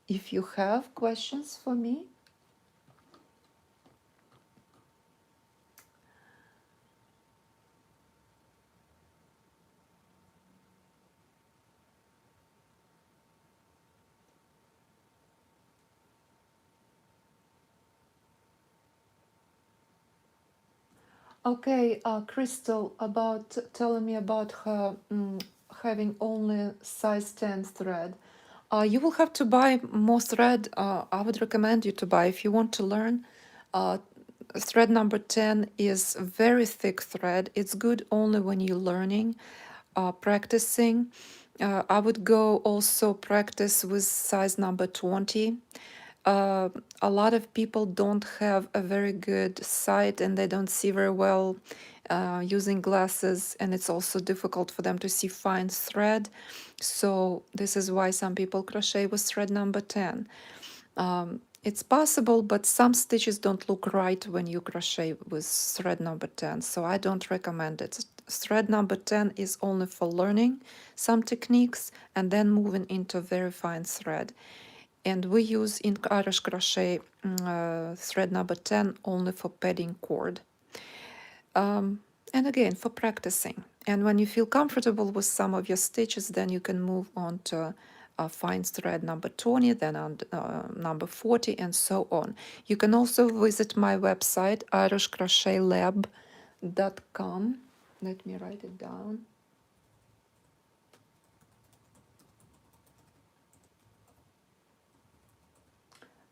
If you have questions for me. Okay, Crystal, about telling me about her having only size 10 thread. You will have to buy more thread. I would recommend you to buy if you want to learn. Thread number 10 is very thick thread. It's good only when you're learning, practicing. I would go also practice with size number 20. A lot of people don't have a very good sight and they don't see very well using glasses, and it's also difficult for them to see fine thread. So this is why some people crochet with thread number 10. It's possible, but some stitches don't look right when you crochet with thread number 10, so I don't recommend it. Thread number 10 is only for learning some techniques and then moving into very fine thread. And we use in Irish crochet thread number 10 only for padding cord. And again, for practicing. And when you feel comfortable with some of your stitches, then you can move on to fine thread number 20, then on number 40, and so on. You can also visit my website, irishcrochetlab.com. Let me write it down.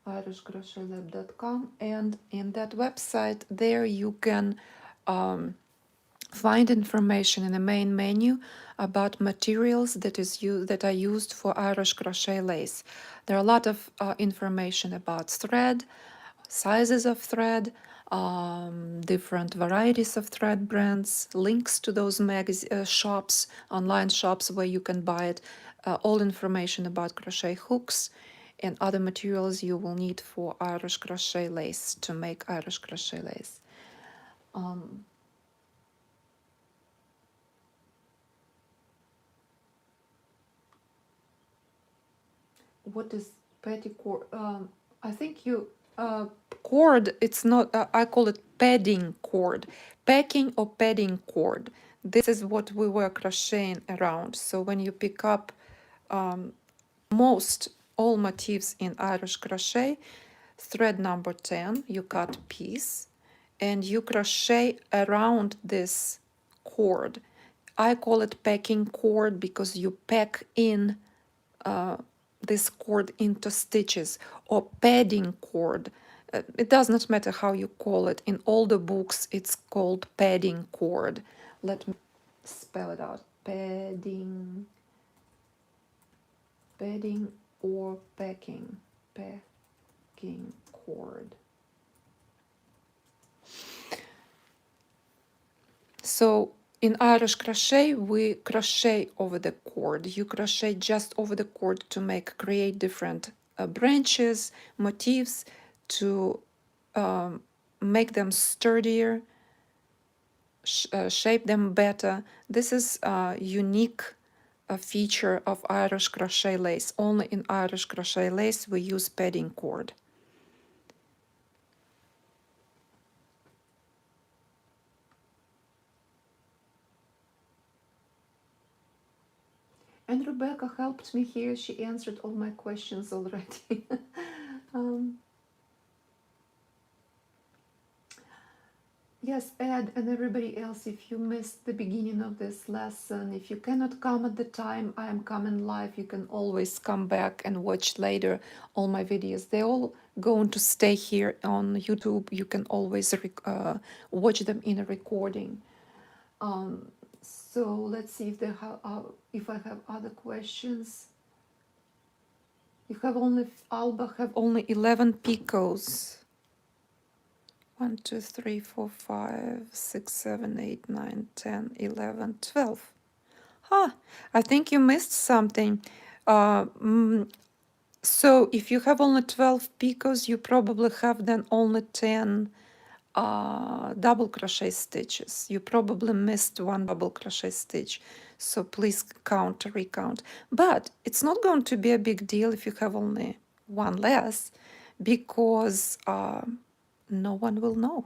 irishcrochetlab.com, and in that website there you can find information in the main menu about materials that are used for Irish crochet lace. There are a lot of information about thread, sizes of thread, different varieties of thread brands, links to those shops, online shops where you can buy it, all information about crochet hooks and other materials you will need for Irish crochet lace, to make Irish crochet lace. What is petticord? I think you cord. It's not. I call it padding cord, packing or padding cord. This is what we were crocheting around. So when you pick up most all motifs in Irish crochet, thread number 10, you cut piece, and you crochet around this cord. I call it packing cord because you pack in this cord into stitches, or padding cord. It does not matter how you call it. In all the books, it's called padding cord. Let me spell it out. Padding, padding or packing, packing cord. So in Irish crochet, we crochet over the cord. You crochet just over the cord to create different branches, motifs, to make them sturdier, shape them better. This is a unique feature of Irish crochet lace. Only in Irish crochet lace we use padding cord. And Rebecca helped me here. She answered all my questions already. Yes, Ed and everybody else, if you missed the beginning of this lesson, if you cannot come at the time I am coming live, you can always come back and watch later all my videos. They're all going to stay here on YouTube. You can always watch them in a recording. So let's see if I have other questions. You have only, Alba have only 11 picots. 1, 2, 3, 4, 5, 6, 7, 8, 9, 10, 11, 12. Huh, I think you missed something. So if you have only 12 picots, you probably have then only 10 double crochet stitches. You probably missed one double crochet stitch, so please recount. But it's not going to be a big deal if you have only one less, because no one will know.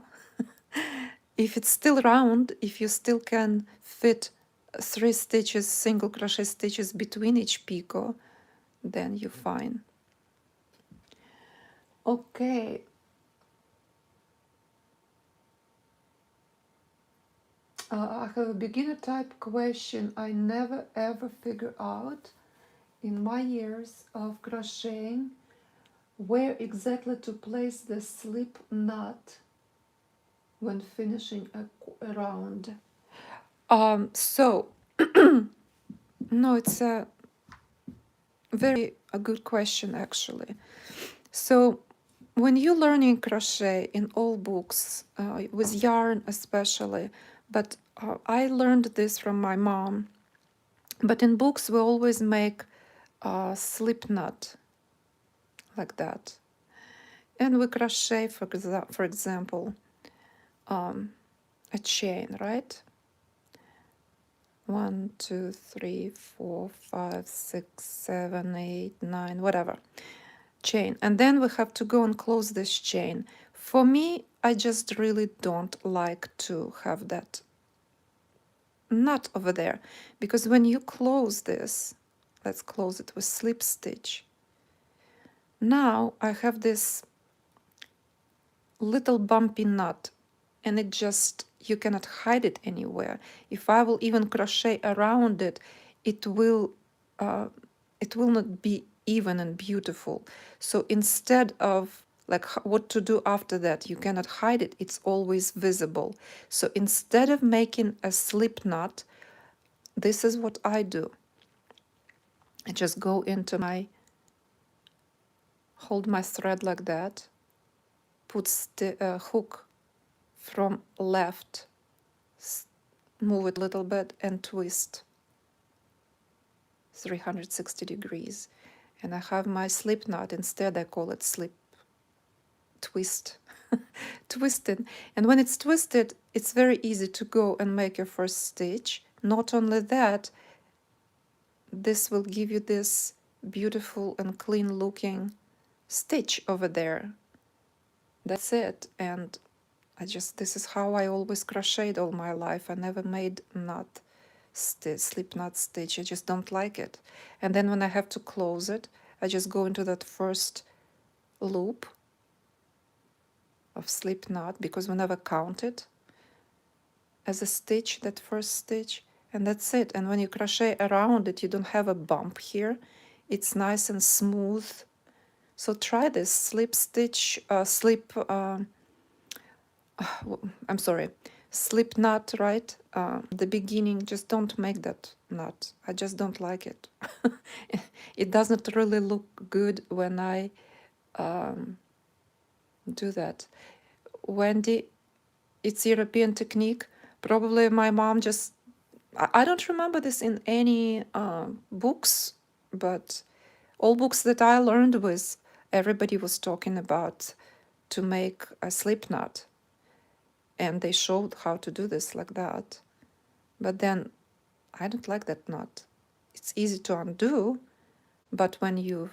If it's still round, if you still can fit 3 stitches, single crochet stitches between each picot, then you're fine. Okay. I have a beginner type question I never ever figure out in my years of crocheting where exactly to place the slip knot when finishing a round. So no, it's a good question actually. So when you're learning crochet in all books, with yarn especially, but I learned this from my mom, but in books we always make a slip knot like that. And we crochet, for example, a chain, right? 1, 2, 3, 4, 5, 6, 7, 8, 9, whatever. Chain. And then we have to go and close this chain. For me, I just really don't like to have that knot over there, because when you close this, let's close it with slip stitch. Now I have this little bumpy knot, and it just, you cannot hide it anywhere. If I will even crochet around it, it will not be even and beautiful. So instead of like what to do after that, you cannot hide it, it's always visible. So instead of making a slip knot, this is what I do. I just go into my, hold my thread like that, put the hook from left, move it a little bit and twist 360 degrees. And I have my slip knot. Instead, I call it slip twist. Twisted. And when it's twisted, it's very easy to go and make your first stitch. Not only that, this will give you this beautiful and clean looking stitch over there. That's it. And this is how I always crocheted all my life. I never made slip knot stitch. I just don't like it. And then when I have to close it, I just go into that first loop of slip knot, because we never count it as a stitch, that first stitch, and that's it. And when you crochet around it, you don't have a bump here. It's nice and smooth. So try this slip stitch, slip knot, right? The beginning, just don't make that knot. I just don't like it. It doesn't really look good when I do that. Wendy, it's European technique. Probably my mom just, I don't remember this in any books, but all books that I learned with, everybody was talking about to make a slip knot. And they showed how to do this like that. But then I don't like that knot. It's easy to undo, but when you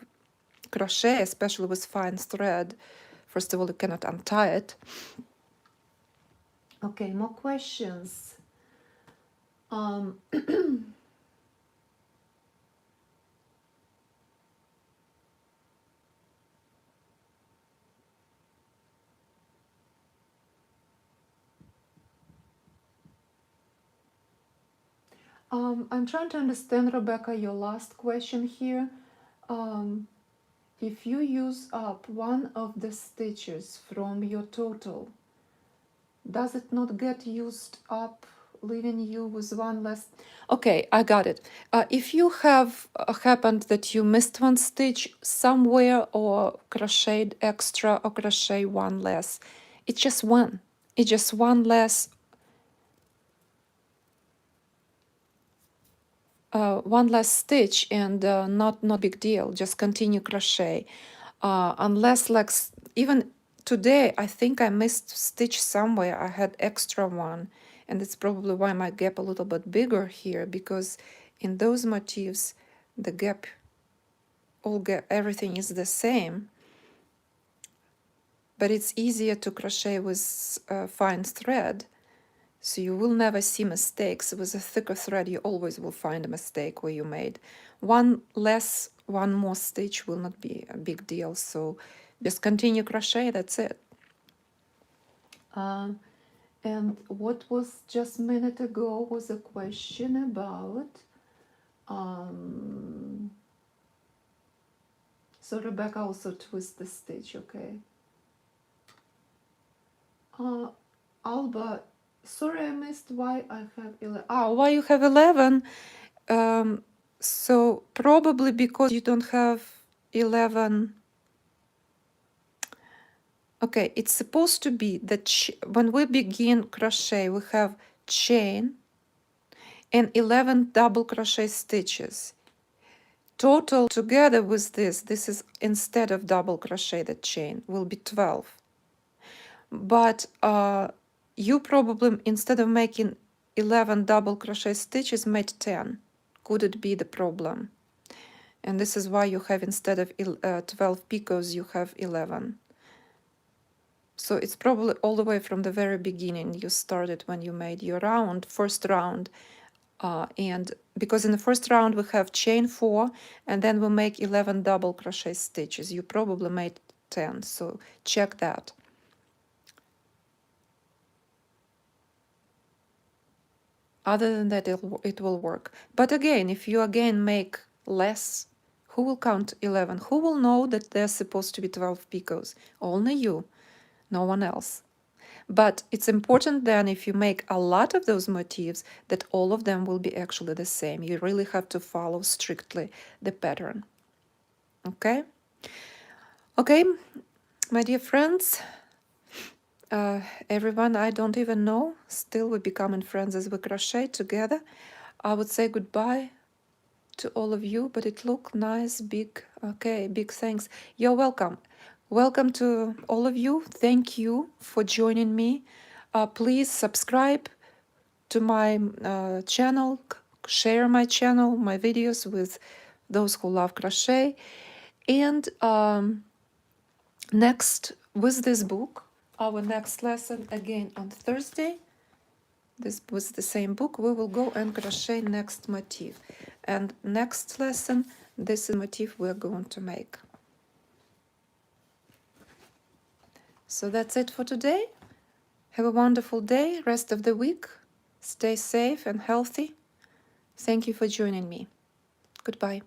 crochet, especially with fine thread, first of all, you cannot untie it. Okay, more questions. I'm trying to understand, Rebecca, your last question here. If you use up one of the stitches from your total, does it not get used up, leaving you with one less? Okay, I got it. If you have happened that you missed one stitch somewhere, or crocheted extra, or crochet one less, it's just one. It's just one less. One less stitch, and not big deal. Just continue crochet, unless like even today I think I missed stitch somewhere. I had extra one, and it's probably why my gap a little bit bigger here, because in those motifs the gap, everything is the same, but it's easier to crochet with fine thread, so you will never see mistakes. With a thicker thread you always will find a mistake where you made one less, one more stitch will not be a big deal. So just continue crochet, that's it. And what was just a minute ago was a question about so Rebecca also twist the stitch, okay? Alba, sorry I missed why I have 11. Why you have 11? So probably because you don't have 11. Okay, it's supposed to be that when we begin crochet, we have chain and 11 double crochet stitches. Total together with this is instead of double crochet the chain, will be 12. But you probably, instead of making 11 double crochet stitches, made 10. Could it be the problem? And this is why you have, instead of 12 picots, you have 11. So it's probably all the way from the very beginning you started when you made your round, first round. And because in the first round we have chain 4 and then we make 11 double crochet stitches. You probably made 10, so check that. Other than that, it will work. But again, if you again make less, who will count 11? Who will know that there's supposed to be 12 picots? Only you, no one else. But it's important then, if you make a lot of those motifs, that all of them will be actually the same. You really have to follow strictly the pattern. Okay? Okay, my dear friends, everyone I don't even know, still we're becoming friends as we crochet together. I would say goodbye to all of you, but it looked nice, big. Okay, big thanks. You're welcome. Welcome to all of you. Thank you for joining me. Please subscribe to my channel, share my channel, my videos with those who love crochet. And next, with this book, our next lesson again on Thursday. This was the same book. We will go and crochet next motif. And next lesson, this is the motif we're going to make. So that's it for today. Have a wonderful day, rest of the week. Stay safe and healthy. Thank you for joining me. Goodbye.